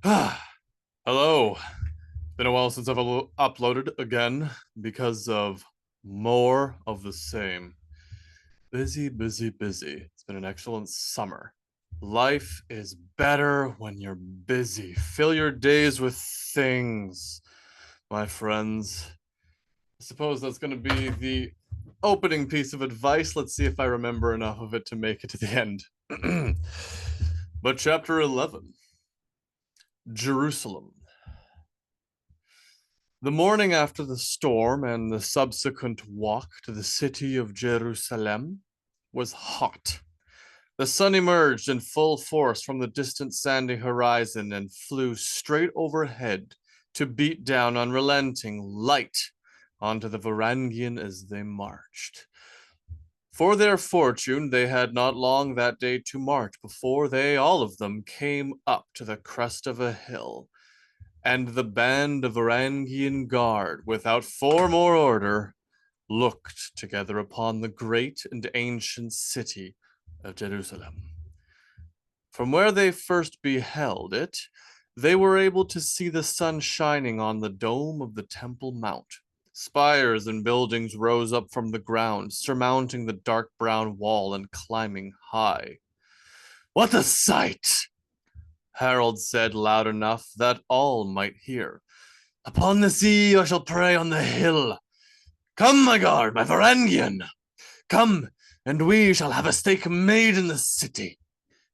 Hello. Been a while since I've uploaded again because of more of the same. Busy, busy, busy. It's been an excellent summer. Life is better when you're busy. Fill your days with things, my friends. I suppose that's going to be the opening piece of advice. Let's see if I remember enough of it to make it to the end. But chapter 11, Jerusalem. The morning after the storm and the subsequent walk to the city of Jerusalem was hot. The sun emerged in full force from the distant sandy horizon and flew straight overhead to beat down unrelenting light onto the Varangian as they marched. For their fortune, they had not long that day to march before they, all of them, came up to the crest of a hill, and the band of Varangian guard, without form or order, looked together upon the great and ancient city of Jerusalem. From where they first beheld it, they were able to see the sun shining on the dome of the Temple Mount. Spires and buildings rose up from the ground, surmounting the dark brown wall and climbing high. What a sight! Harold said loud enough that all might hear. Upon the sea I shall pray on the hill. Come, my guard, my Varangian. Come, and we shall have a stake made in the city.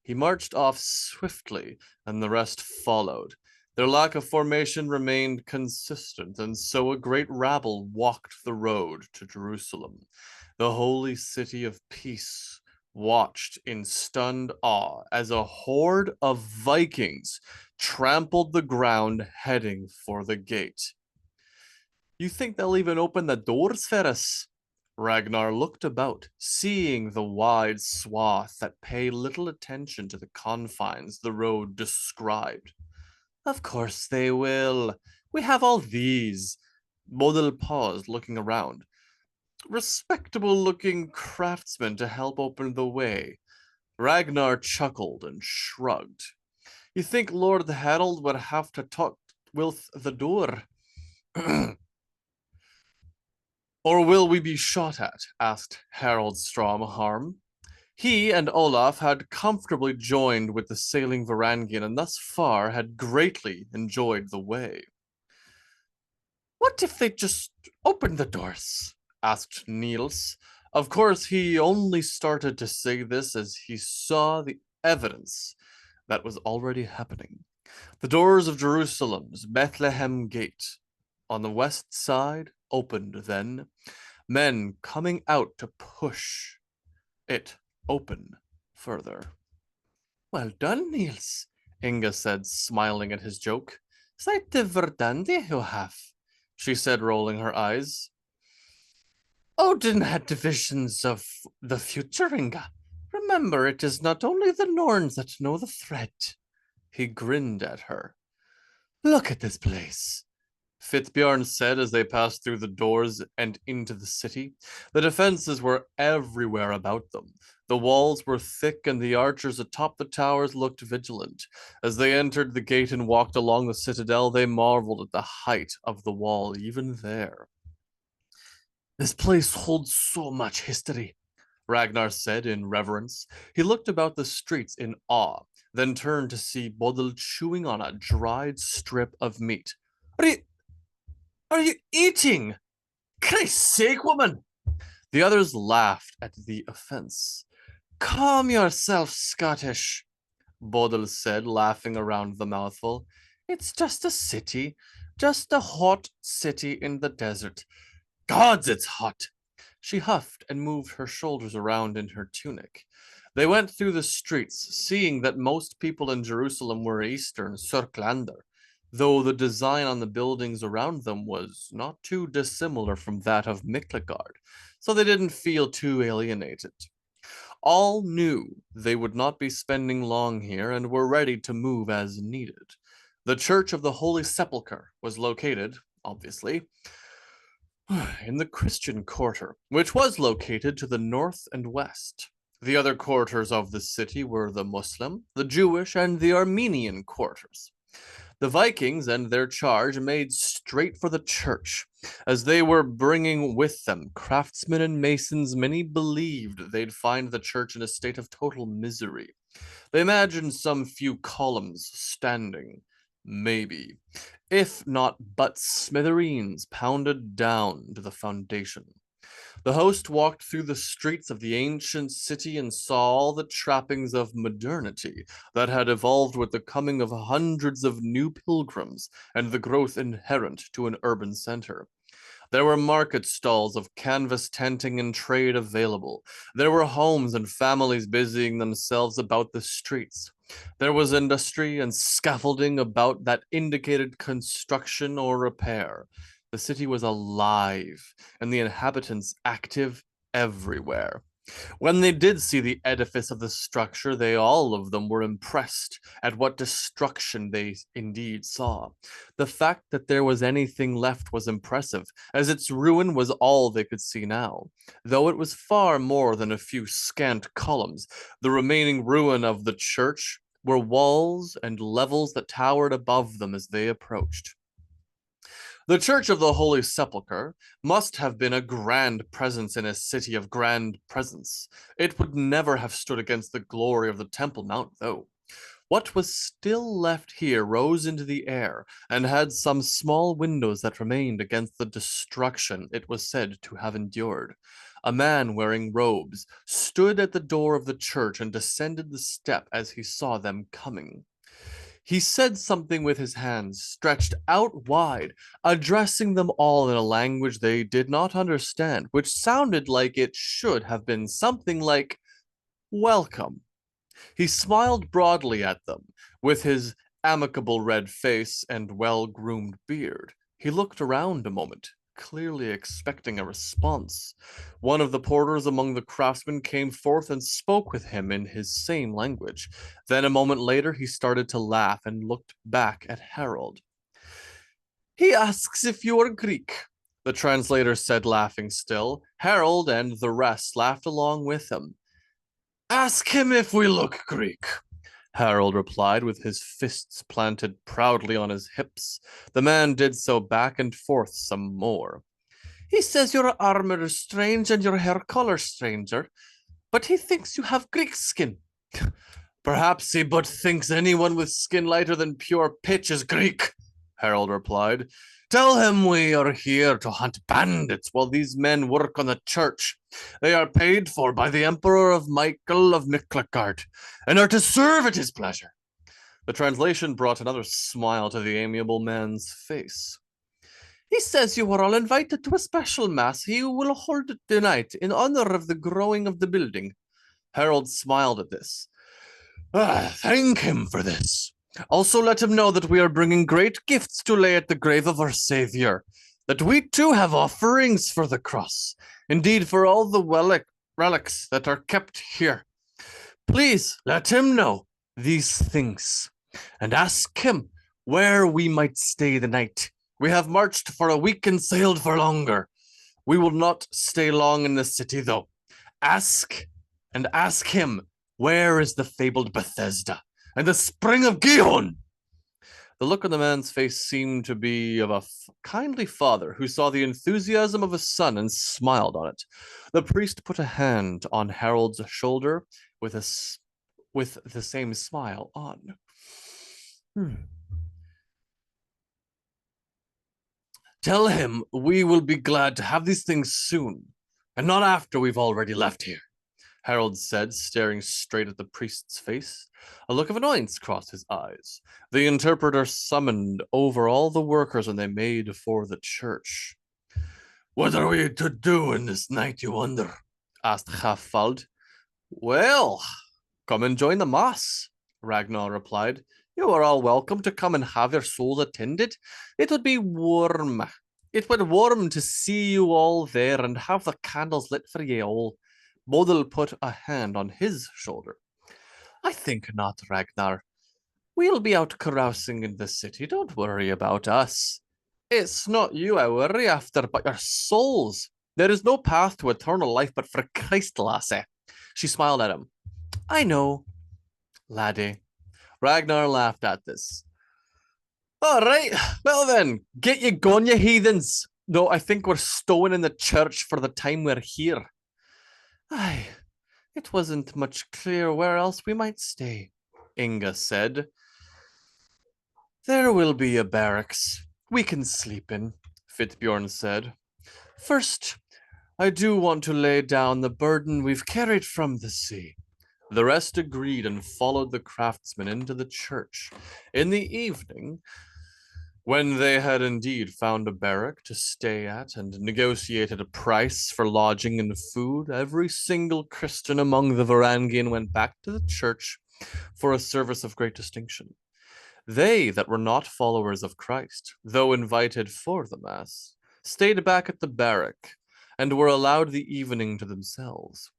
He marched off swiftly, and the rest followed. Their lack of formation remained consistent, and so a great rabble walked the road to Jerusalem, the holy city of peace, watched in stunned awe as a horde of Vikings trampled the ground heading for the gate. You think they'll even open the doors for us? Ragnar looked about, seeing the wide swath that paid little attention to the confines the road described. Of course they will. We have all these. Bodil paused, looking around. Respectable-looking craftsmen to help open the way. Ragnar chuckled and shrugged. You think Lord Harold would have to talk with the door? Or will we be shot at? Asked Harold Stromharm. He and Olaf had comfortably joined with the sailing Varangian and thus far had greatly enjoyed the way. What if they just opened the doors? Asked Niels. Of course, he only started to say this as he saw the evidence that was already happening. The doors of Jerusalem's Bethlehem gate on the west side opened then, men coming out to push it open further. Well done, Niels, Inga said, smiling at his joke. Seid verdandi you have, she said, rolling her eyes. Odin had visions of the future, Inga. Remember, it is not only the Norns that know the threat. He grinned at her. Look at this place, Fitbjorn said as they passed through the doors and into the city. The defenses were everywhere about them. The walls were thick, and the archers atop the towers looked vigilant. As they entered the gate and walked along the citadel, they marveled at the height of the wall even there. This place holds so much history, Ragnar said in reverence. He looked about the streets in awe, then turned to see Bodil chewing on a dried strip of meat. Are you eating? Christ's sake, woman! The others laughed at the offense. Calm yourself, Scottish, Bodil said, laughing around the mouthful. It's just a city, just a hot city in the desert. Gods, it's hot! She huffed and moved her shoulders around in her tunic. They went through the streets, seeing that most people in Jerusalem were Eastern Sörklander, though the design on the buildings around them was not too dissimilar from that of Miklagard, so they didn't feel too alienated. All knew they would not be spending long here and were ready to move as needed. The Church of the Holy Sepulchre was located, obviously, in the Christian quarter, which was located to the north and west. The other quarters of the city were the Muslim, the Jewish, and the Armenian quarters. The Vikings and their charge made straight for the church. As they were bringing with them craftsmen and masons, many believed they'd find the church in a state of total misery. They imagined some few columns standing, maybe, if not but smithereens pounded down to the foundation. The host walked through the streets of the ancient city and saw all the trappings of modernity that had evolved with the coming of hundreds of new pilgrims and the growth inherent to an urban center. There were market stalls of canvas tenting and trade available. There were homes and families busying themselves about the streets. There was industry and scaffolding about that indicated construction or repair. The city was alive, and the inhabitants active everywhere. When they did see the edifice of the structure, they all of them were impressed at what destruction they indeed saw. The fact that there was anything left was impressive, as its ruin was all they could see now. Though it was far more than a few scant columns, the remaining ruin of the church were walls and levels that towered above them as they approached. The Church of the Holy Sepulchre must have been a grand presence in a city of grand presence. It would never have stood against the glory of the Temple Mount, though. What was still left here rose into the air and had some small windows that remained against the destruction it was said to have endured. A man wearing robes stood at the door of the church and descended the step as he saw them coming. He said something with his hands stretched out wide, addressing them all in a language they did not understand, which sounded like it should have been something like, "Welcome." He smiled broadly at them, with his amicable red face and well-groomed beard. He looked around a moment, clearly expecting a response. One of the porters among the craftsmen came forth and spoke with him in his same language. Then a moment later he started to laugh and looked back at Harold. "He asks if you are Greek," the translator said, laughing still. Harold and the rest laughed along with him. "Ask him if we look Greek," Harold replied, with his fists planted proudly on his hips. The man did so back and forth some more. "He says your armor is strange and your hair color stranger, but he thinks you have Greek skin." "Perhaps he but thinks anyone with skin lighter than pure pitch is Greek," Harold replied. "Tell him we are here to hunt bandits while these men work on the church. They are paid for by the Emperor of Michael of Miklagard, and are to serve at his pleasure." The translation brought another smile to the amiable man's face. "He says you are all invited to a special mass he will hold tonight in honor of the growing of the building." Harold smiled at this. "Thank him for this. Also let him know that we are bringing great gifts to lay at the grave of our Savior, that we too have offerings for the cross, indeed for all the relics that are kept here. Please let him know these things, and ask him where we might stay the night. We have marched for a week and sailed for longer. We will not stay long in the city, though. Ask him, where is the fabled Bethesda and the spring of Gihon?" The look on the man's face seemed to be of a kindly father who saw the enthusiasm of a son and smiled on it. The priest put a hand on Harold's shoulder with the same smile on. "Tell him we will be glad to have these things soon, and not after we've already left here," Harold said, staring straight at the priest's face. A look of annoyance crossed his eyes. The interpreter summoned over all the workers and they made for the church. "What are we to do in this night, you wonder?" asked Halfald. "Well, come and join the mass," Ragnar replied. "You are all welcome to come and have your souls attended. It would warm to see you all there and have the candles lit for ye all." Bodil put a hand on his shoulder. "I think not, Ragnar. We'll be out carousing in the city. Don't worry about us. It's not you I worry after, but your souls. There is no path to eternal life but for Christ, lassie." She smiled at him. "I know, laddie." Ragnar laughed at this. All right, well then, get you gone, you heathens. Though I think we're stowing in the church for the time we're here. Aye, it wasn't much clear where else we might stay, Inga said. There will be a barracks we can sleep in, Fitbjorn said. First, I do want to lay down the burden we've carried from the sea. The rest agreed and followed the craftsman into the church. In the evening, when they had indeed found a barrack to stay at and negotiated a price for lodging and food, every single Christian among the Varangian went back to the church for a service of great distinction. They that were not followers of Christ, though invited for the Mass, stayed back at the barrack and were allowed the evening to themselves.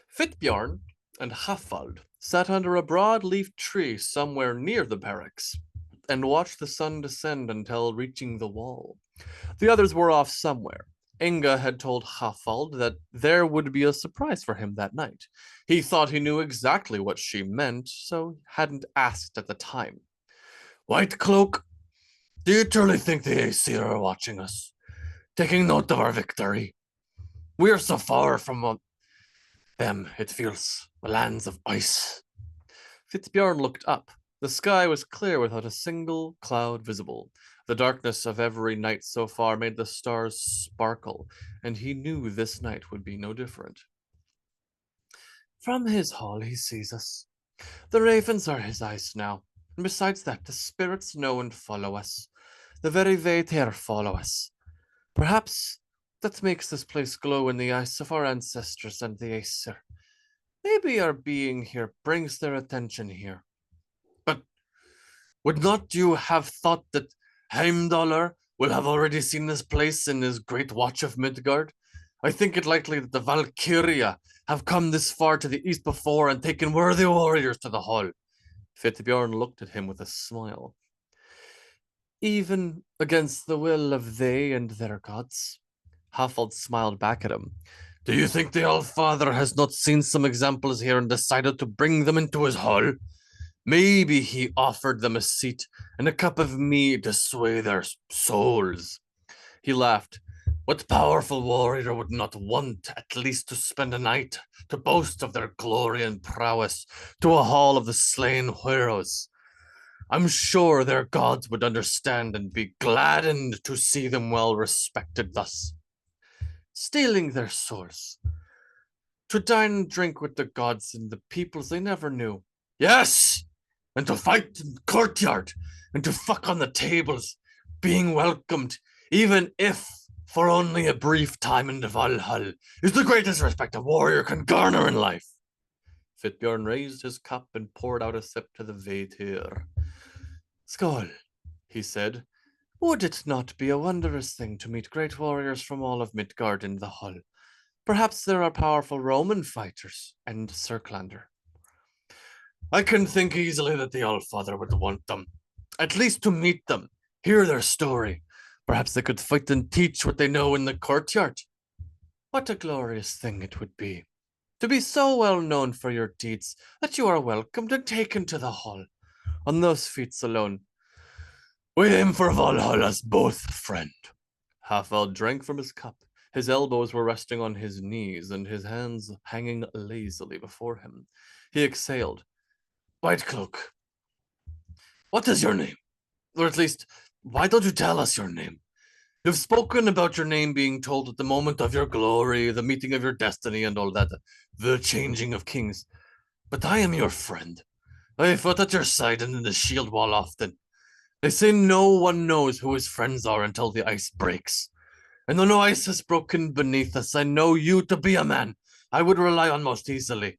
Fitbjorn and Hafald sat under a broad-leafed tree somewhere near the barracks and watched the sun descend until reaching the wall. The others were off somewhere. Inga had told Hafald that there would be a surprise for him that night. He thought he knew exactly what she meant, so hadn't asked at the time. White Cloak, do you truly think the Aesir are watching us, taking note of our victory? We are so far from them, it feels, the lands of ice. Fitzbjorn looked up. The sky was clear without a single cloud visible. The darkness of every night so far made the stars sparkle, and he knew this night would be no different. From his hall he sees us. The ravens are his eyes now, and besides that, the spirits know and follow us. The very Vater follow us. Perhaps that makes this place glow in the eyes of our ancestors and the Aesir. Maybe our being here brings their attention here. But would not you have thought that Heimdallr will have already seen this place in his great watch of Midgard? I think it likely that the Valkyria have come this far to the east before and taken worthy warriors to the hall. Fitbjorn looked at him with a smile. Even against the will of they and their gods? Hafald smiled back at him. Do you think the Allfather has not seen some examples here and decided to bring them into his hall? Maybe he offered them a seat and a cup of mead to sway their souls. He laughed. What powerful warrior would not want at least to spend a night to boast of their glory and prowess to a hall of the slain heroes? I'm sure their gods would understand and be gladdened to see them well respected thus. Stealing their souls. To dine and drink with the gods and the peoples they never knew. Yes! And to fight in the courtyard, and to fuck on the tables, being welcomed, even if for only a brief time in the Valhalla, is the greatest respect a warrior can garner in life. Fitbjorn raised his cup and poured out a sip to the Vatir. Skål, he said. Would it not be a wondrous thing to meet great warriors from all of Midgard in the hall? Perhaps there are powerful Roman fighters and Circlander. I can think easily that the Allfather would want them, at least to meet them, hear their story. Perhaps they could fight and teach what they know in the courtyard. What a glorious thing it would be, to be so well known for your deeds that you are welcomed and taken to the hall. On those feats alone, we aim for Valhalla's both, friend. Hafeld drank from his cup. His elbows were resting on his knees and his hands hanging lazily before him. He exhaled. White Cloak, what is your name? Or at least, why don't you tell us your name? You've spoken about your name being told at the moment of your glory, the meeting of your destiny, and all that, the changing of kings. But I am your friend. I have fought at your side and in the shield wall often. They say no one knows who his friends are until the ice breaks. And though no ice has broken beneath us, I know you to be a man I would rely on most easily.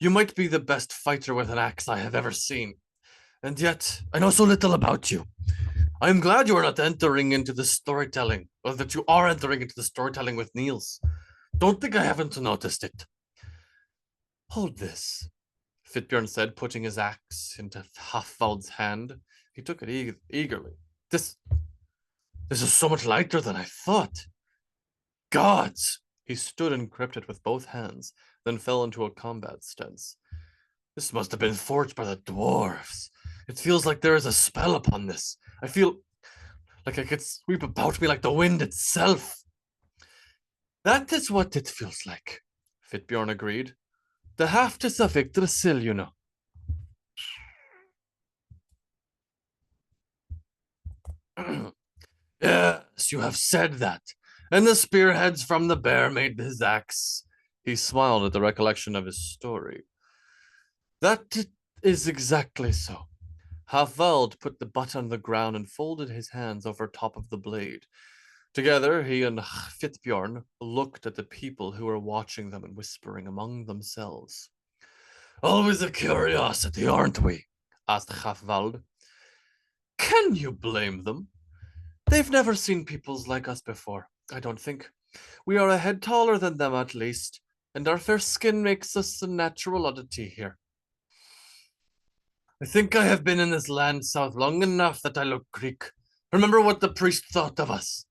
You might be the best fighter with an axe I have ever seen, and yet I know so little about you. I am glad you are not entering into the storytelling, or that you are entering into the storytelling with Niels. Don't think I haven't noticed it. Hold this, Fitbjorn said, putting his axe into Hafvald's hand. He took it eagerly. This is so much lighter than I thought. Gods! He stood encrypted with both hands, then fell into a combat stance. This must have been forged by the dwarves. It feels like there is a spell upon this. I feel like I could sweep about me like the wind itself. That is what it feels like, Fitbjorn agreed. The haft is a Yggdrasil, you know. Yes, you have said that. And the spearheads from the bear made his axe. He smiled at the recollection of his story. That is exactly so. Havald put the butt on the ground and folded his hands over top of the blade. Together, he and Fitbjorn looked at the people who were watching them and whispering among themselves. Always a curiosity, aren't we? Asked Havald. Can you blame them? They've never seen peoples like us before, I don't think. We are a head taller than them at least, and our fair skin makes us a natural oddity here. I think I have been in this land south long enough that I look Greek. Remember what the priest thought of us?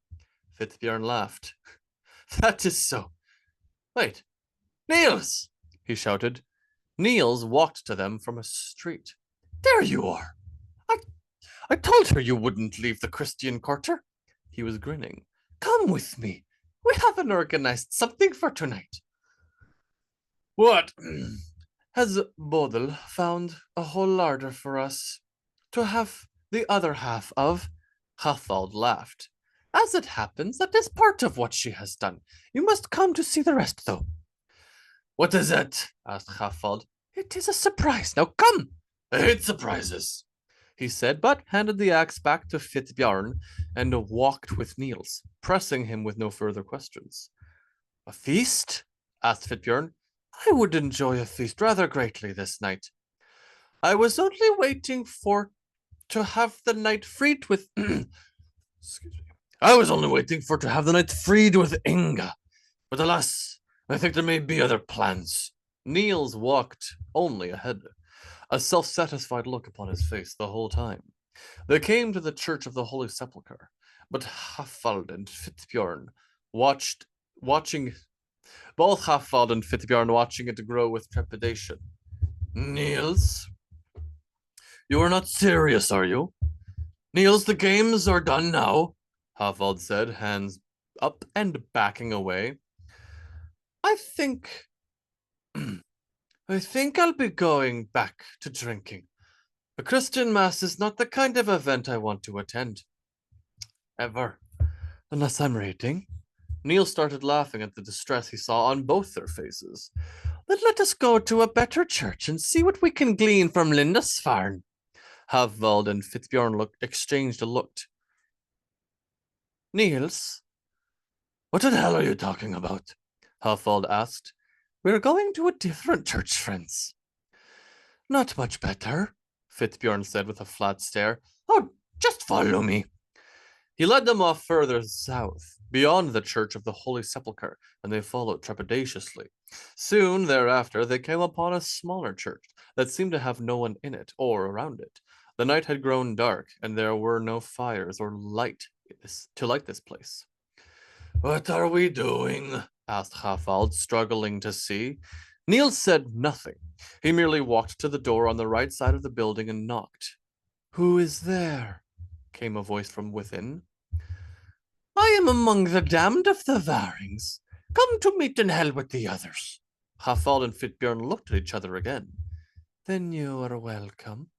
Fitbjorn laughed. That is so. Wait, Niels! He shouted. Niels walked to them from a street. There you are! I told her you wouldn't leave the Christian quarter. He was grinning. Come with me. We haven't organized something for tonight. What? Has Bodil found a whole larder for us to have the other half of? Hathald laughed. As it happens, that is part of what she has done. You must come to see the rest, though. What is it? Asked Hathald. It is a surprise. Now come! I hate surprises, he said, but handed the axe back to Fitbjorn and walked with Niels, pressing him with no further questions. A feast? Asked Fitbjorn. I would enjoy a feast rather greatly this night. I was only waiting to have the night freed with excuse me. I was only waiting to have the night freed with Inga. But alas, I think there may be other plans. Niels walked only ahead, a self-satisfied look upon his face the whole time. They came to the Church of the Holy Sepulchre, but Hafald and Fitbjorn watching both Hafald and Fitbjorn watching it grow with trepidation. Niels, you are not serious, are you? Niels, the games are done now, Hafald said, hands up and backing away. I think I'll be going back to drinking. A Christian Mass is not the kind of event I want to attend. Ever. Unless I'm reading. Neil started laughing at the distress he saw on both their faces. Then let us go to a better church and see what we can glean from Lindisfarne. Havald and Fitbjorn exchanged a look. Niels, what the hell are you talking about? Havald asked. We're going to a different church, friends. Not much better, Fitbjorn said with a flat stare. Oh, just follow me. He led them off further south, beyond the Church of the Holy Sepulchre, and they followed trepidatiously. Soon thereafter, they came upon a smaller church that seemed to have no one in it or around it. The night had grown dark, and there were no fires or light to light this place. What are we doing? Asked Hafald, struggling to see. Niels said nothing. He merely walked to the door on the right side of the building and knocked. Who is there? Came a voice from within. I am among the damned of the Varings. Come to meet in hell with the others. Hafald and Fitbjorn looked at each other again. Then you are welcome.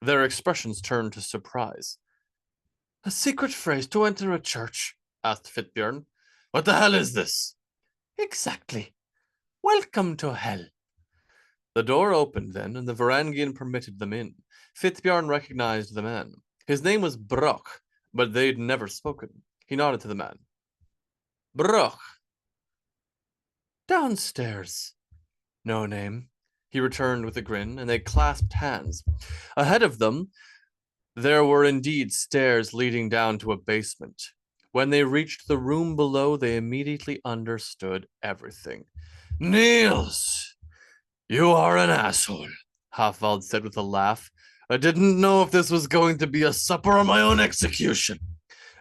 Their expressions turned to surprise. A secret phrase to enter a church? Asked Fitbjorn. What the hell is this? Exactly. Welcome to hell. The door opened then, and the Varangian permitted them in. Fitbjorn recognized the man. His name was Brock, but they'd never spoken. He nodded to the man. Brock. Downstairs. No name. He returned with a grin, and they clasped hands. Ahead of them, there were indeed stairs leading down to a basement. When they reached the room below, they immediately understood everything. Niels! You are an asshole, Hafald said with a laugh. I didn't know if this was going to be a supper or my own execution.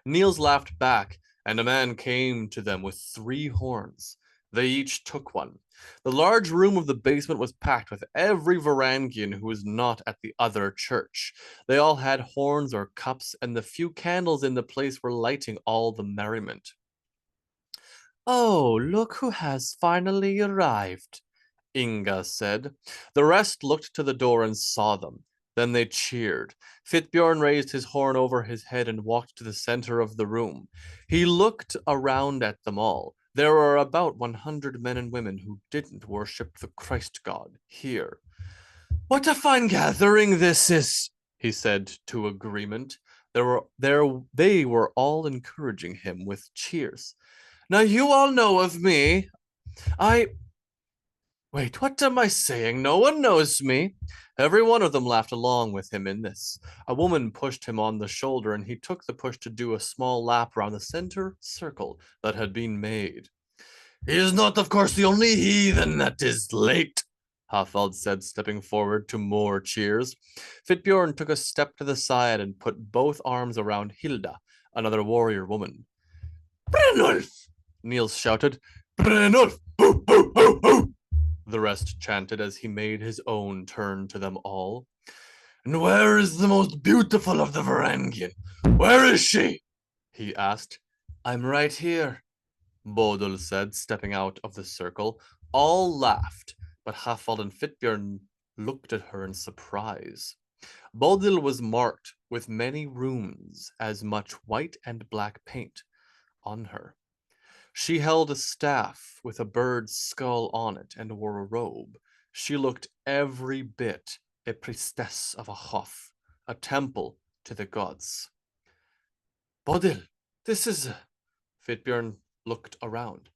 Niels laughed back, and a man came to them with 3 horns. They each took one. The large room of the basement was packed with every Varangian who was not at the other church. They all had horns or cups, and the few candles in the place were lighting all the merriment. "Oh, look who has finally arrived," Inga said. The rest looked to the door and saw them. Then they cheered. Fitbjorn raised his horn over his head and walked to the center of the room. He looked around at them all. There were about 100 men and women who didn't worship the Christ God here. "What a fine gathering this is," he said to agreement. They were all encouraging him with cheers. "Now you all know of me. I Wait, what am I saying? No one knows me." Every one of them laughed along with him in this. A woman pushed him on the shoulder, and he took the push to do a small lap around the center circle that had been made. "He is not, of course, the only heathen that is late," Hafald said, stepping forward to more cheers. Fitbjorn took a step to the side and put both arms around Hilda, another warrior woman. "Brynulf!" Niels shouted. "Brynulf! Hoo, hoo, hoo, hoo!" The rest chanted as he made his own turn to them all. "And where is the most beautiful of the Varangian? Where is she?" he asked. "I'm right here," Bodil said, stepping out of the circle. All laughed, but Hafald and Fitbjorn looked at her in surprise. Bodil was marked with many runes, as much white and black paint on her. She held a staff with a bird's skull on it and wore a robe. She looked every bit a priestess of a hof, a temple to the gods. "Bodil, this is..." Fitbjorn looked around.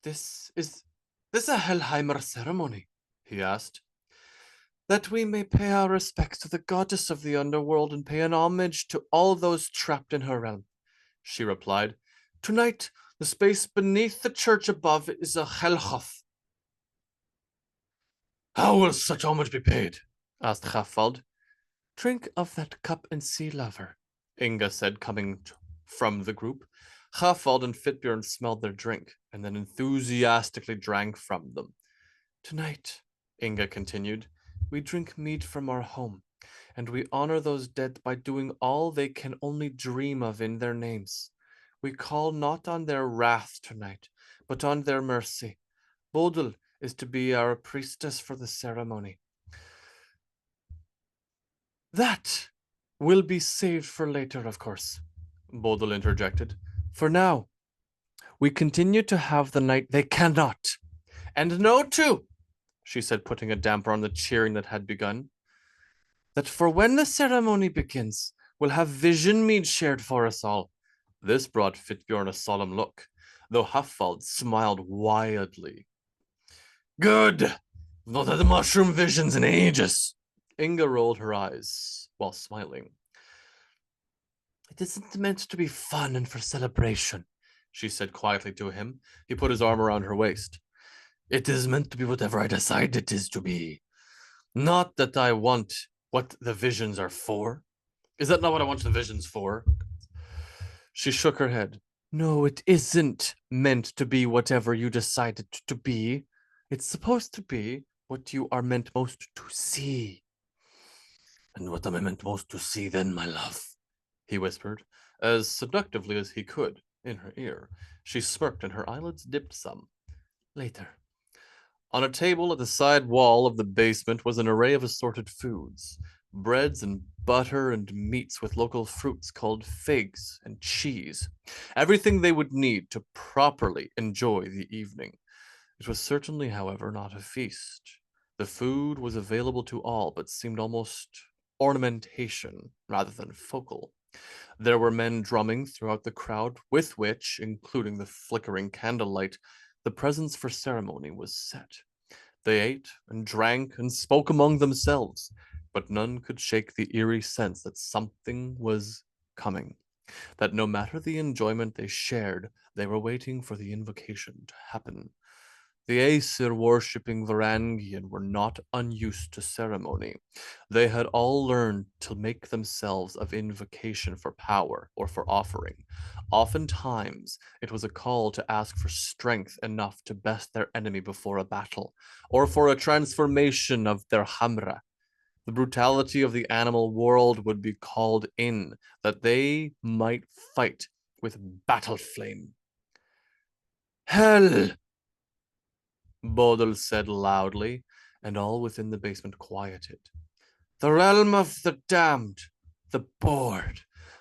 Is this a Helheimer ceremony?" he asked. "That we may pay our respects to the goddess of the underworld and pay an homage to all those trapped in her realm," she replied. "Tonight, the space beneath the church above is a Helhof." "How will such homage be paid?" asked Hafald. "Drink of that cup and see, lover," Inga said, coming from the group. Hafald and Fitbjorn smelled their drink and then enthusiastically drank from them. "Tonight," Inga continued, "we drink mead from our home, and we honor those dead by doing all they can only dream of in their names. We call not on their wrath tonight, but on their mercy. Bodil is to be our priestess for the ceremony." "That will be saved for later, of course," Bodil interjected. "For now, we continue to have the night they cannot. And know, too," she said, putting a damper on the cheering that had begun, "that for when the ceremony begins, we'll have vision mead shared for us all." This brought Fitbjorn a solemn look, though Hafald smiled wildly. "Good! We've not had mushroom visions in ages." Inga rolled her eyes while smiling. "It isn't meant to be fun and for celebration," she said quietly to him. He put his arm around her waist. "It is meant to be whatever I decide it is to be. Not that I want what the visions are for. Is that not what I want the visions for?" She shook her head. "No, it isn't meant to be whatever you decide it to be. It's supposed to be what you are meant most to see." "And what am I meant most to see then, my love?" he whispered, as seductively as he could, in her ear. She smirked and her eyelids dipped some. "Later." On a table at the side wall of the basement was an array of assorted foods, breads and butter and meats with local fruits called figs and cheese, everything they would need to properly enjoy the evening. It was certainly, however, not a feast. The food was available to all, but seemed almost ornamentation rather than focal. There were men drumming throughout the crowd, with which, including the flickering candlelight, the presence for ceremony was set. They ate and drank and spoke among themselves, but none could shake the eerie sense that something was coming, that no matter the enjoyment they shared, they were waiting for the invocation to happen. The Aesir-worshipping Varangian were not unused to ceremony. They had all learned to make themselves of invocation for power or for offering. Oftentimes, it was a call to ask for strength enough to best their enemy before a battle, or for a transformation of their hamra. The brutality of the animal world would be called in, that they might fight with battle flame. Hell! Bodil said loudly, and all within the basement quieted. The realm of the damned, the bored,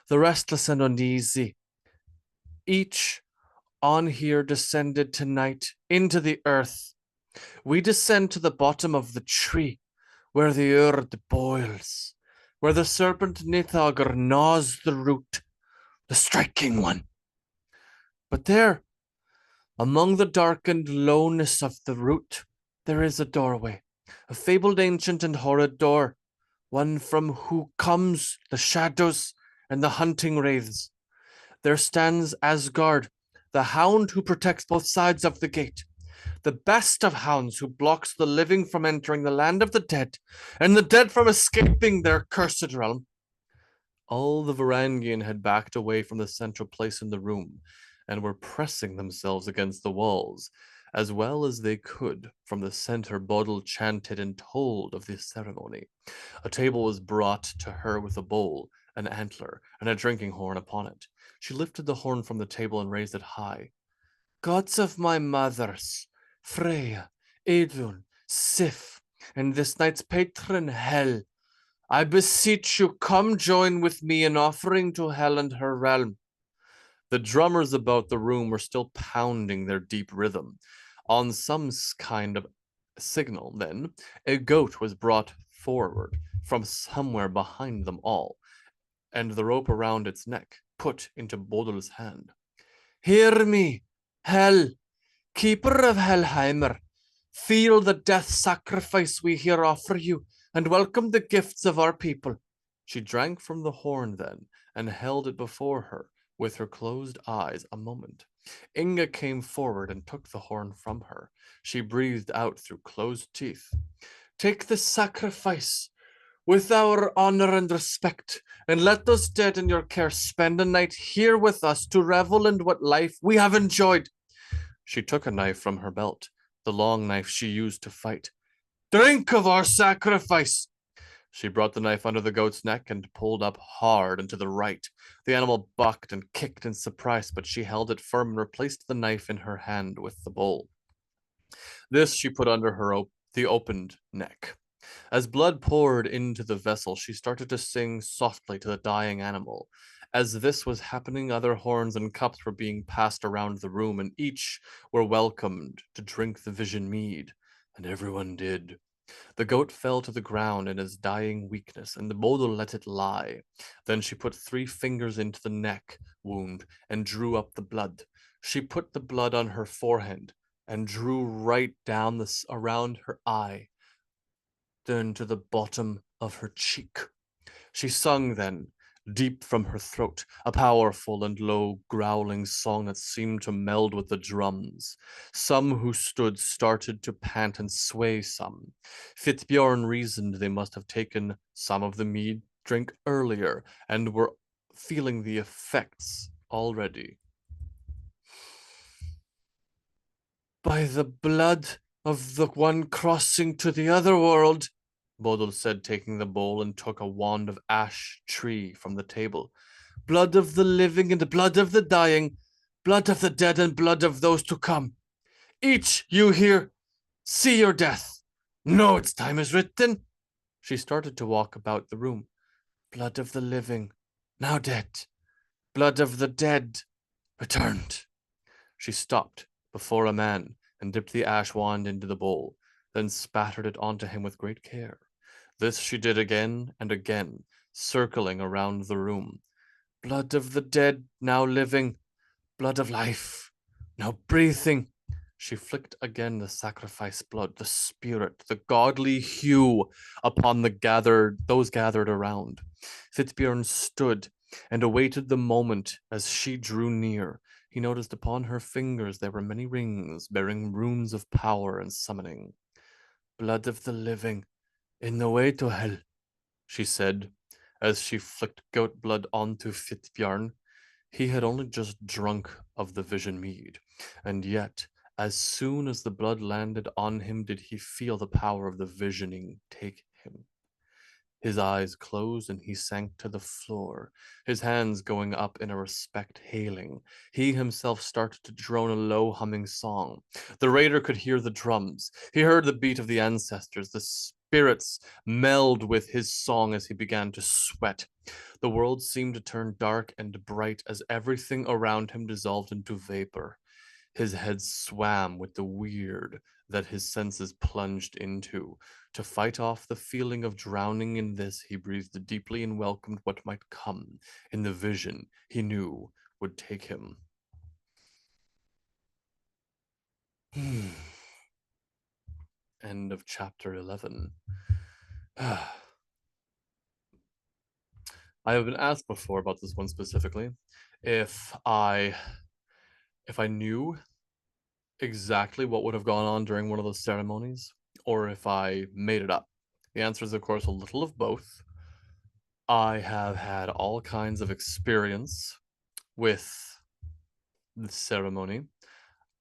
the restless and uneasy. Each on here descended tonight into the earth. We descend to the bottom of the tree, where the earth boils, where the serpent Nithagr gnaws the root, the striking one. But there, among the darkened lowness of the root, there is a doorway, a fabled ancient and horrid door, one from who comes the shadows and the hunting wraiths. There stands Asgard, the hound who protects both sides of the gate, the best of hounds who blocks the living from entering the land of the dead, and the dead from escaping their cursed realm. All the Varangian had backed away from the central place in the room, and were pressing themselves against the walls, as well as they could. From the center, Bodil chanted and told of the ceremony. A table was brought to her with a bowl, an antler, and a drinking horn upon it. She lifted the horn from the table and raised it high. Gods of my mothers, Freya, Idun, Sif, and this night's patron Hel, I beseech you, come join with me in offering to Hel and her realm. The drummers about the room were still pounding their deep rhythm. On some kind of signal, then, a goat was brought forward from somewhere behind them all, and the rope around its neck put into Bodil's hand. Hear me, Hel, keeper of Helheimer. Feel the death sacrifice we here offer you, and welcome the gifts of our people. She drank from the horn then, and held it before her, with her closed eyes a moment. Inga came forward and took the horn from her. She breathed out through closed teeth. Take this sacrifice with our honor and respect, and let those dead in your care spend a night here with us to revel in what life we have enjoyed. She took a knife from her belt, the long knife she used to fight. Drink of our sacrifice! She brought the knife under the goat's neck and pulled up hard and to the right. The animal bucked and kicked in surprise, but she held it firm and replaced the knife in her hand with the bowl. This she put under the opened neck. As blood poured into the vessel, she started to sing softly to the dying animal. As this was happening, other horns and cups were being passed around the room, and each were welcomed to drink the vision mead, and everyone did. The goat fell to the ground in his dying weakness, and the Bodil let it lie. Then she put 3 fingers into the neck wound and drew up the blood. She put the blood on her forehead and drew right down around her eye, then to the bottom of her cheek. She sung then, deep from her throat, a powerful and low growling song that seemed to meld with the drums. Some who stood started to pant and sway some. Fitbjorn reasoned they must have taken some of the mead drink earlier and were feeling the effects already. By the blood of the one crossing to the other world, Bodil said, taking the bowl, and took a wand of ash tree from the table. Blood of the living and blood of the dying, blood of the dead and blood of those to come. Each you here, see your death. Know its time is written. She started to walk about the room. Blood of the living, now dead. Blood of the dead, returned. She stopped before a man and dipped the ash wand into the bowl, then spattered it onto him with great care. This she did again and again, circling around the room. Blood of the dead, now living. Blood of life, now breathing. She flicked again the sacrifice blood, the spirit, the godly hue upon those gathered around. Fitbjorn stood and awaited the moment as she drew near. He noticed upon her fingers there were many rings bearing runes of power and summoning. Blood of the living, in the way to hell, she said, as she flicked goat blood onto Fitbjarn. He had only just drunk of the vision mead, and yet, as soon as the blood landed on him, did he feel the power of the visioning take him. His eyes closed and he sank to the floor, his hands going up in a respect hailing. He himself started to drone a low humming song. The raider could hear the drums. He heard the beat of the ancestors. The spirits meld with his song as he began to sweat. The world seemed to turn dark and bright as everything around him dissolved into vapor. His head swam with the weird that his senses plunged into. To fight off the feeling of drowning in this, he breathed deeply and welcomed what might come in the vision he knew would take him. End of chapter 11. I have been asked before about this one specifically if I knew exactly what would have gone on during one of those ceremonies or if I made it up. The answer is, of course, a little of both. I have had all kinds of experience with the ceremony.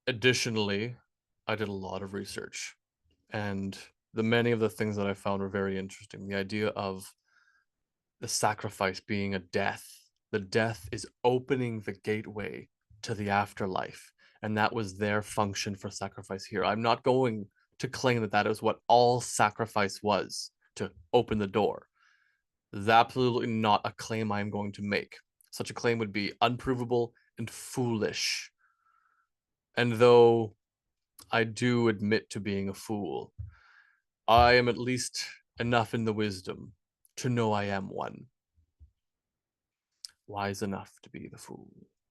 Additionally, I did a lot of research, and the many of the things that I found were very interesting. The idea of the sacrifice being a death, the death is opening the gateway to the afterlife, and that was their function for sacrifice here. I'm not going to claim that that is what all sacrifice was, to open the door. Is absolutely not a claim I am going to make. Such a claim would be unprovable and foolish. And though I do admit to being a fool, I am at least enough in the wisdom to know I am one. Wise enough to be the fool.